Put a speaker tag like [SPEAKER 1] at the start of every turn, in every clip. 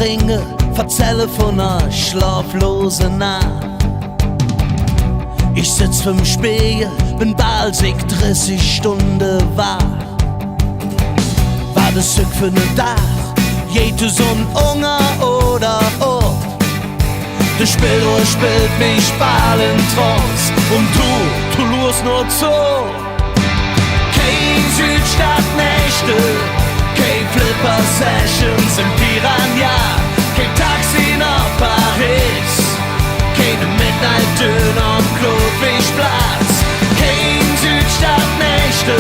[SPEAKER 1] Ringe, verzähle von einer schlaflosen Nacht. Ich sitz vorm Spiegel, bin bald 30 Stunden wach. War das Stück für ne Tag, jede Sonne Hunger oder auch. Der Spielrohr spielt mich bald in Trance und du lust nur zu. Kein Südstadtnächte, kein Flipper-Sessions im Piranha, kein Taxi nach Paris, keine Midnight-Döner am Klotwigplatz, kein Südstadtnächte,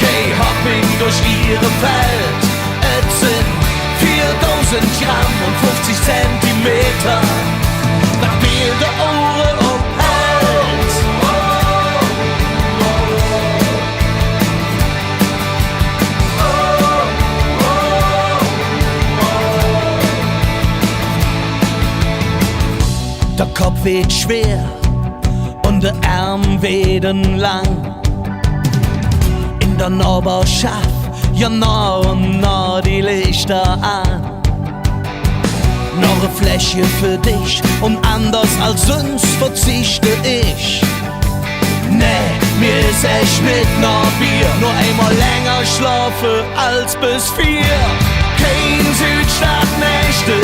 [SPEAKER 1] kein Hopping durch ihre Welt. Es sind 4000 Gramm und 50 Zentimeter, nach mir der Ohren umhält. Der Kopf weht schwer und der Arm wehen lang. In der Nachbarschaft, ja nah und nah die Lichter an. Noch eine Fläche für dich und anders als sonst verzichte ich. Nee, mir ist echt mit noch Bier, nur einmal länger schlafe als bis 4. Kein Südstadtnächte,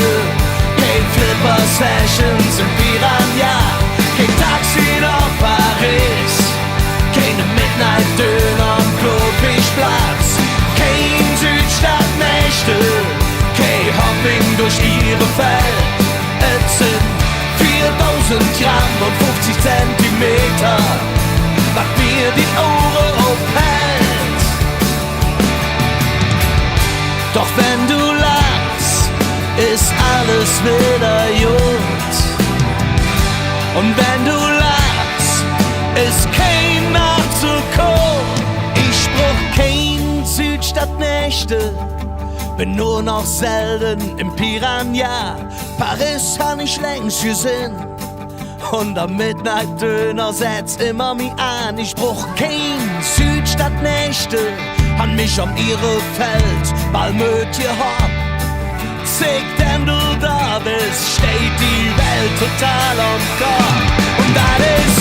[SPEAKER 1] kein Flipper-Sessions im Piranha, kein Taxi nach Paris, keine Midnight-Döner am Klotwigplatz, kein Südstadtnächte, kein Hopping durch ihre Welt. Es sind 4000 Gramm und 50 Zentimeter, macht mir die Ohren aufhält. Doch wenn du lachst, ist alles wieder gut. Und wenn du lachst, ist kein nachzukommen. Ich brauch kein Südstadtnächte, bin nur noch selten im Piranha. Paris han ich längst gesehen und der Midnight-Döner setzt immer mich an. Ich brauch kein Südstadtnächte, han mich um ihre Feld bald mögt ihr hab. Zick, denn du da bist, steht die Welt total am Kopf. Und das ist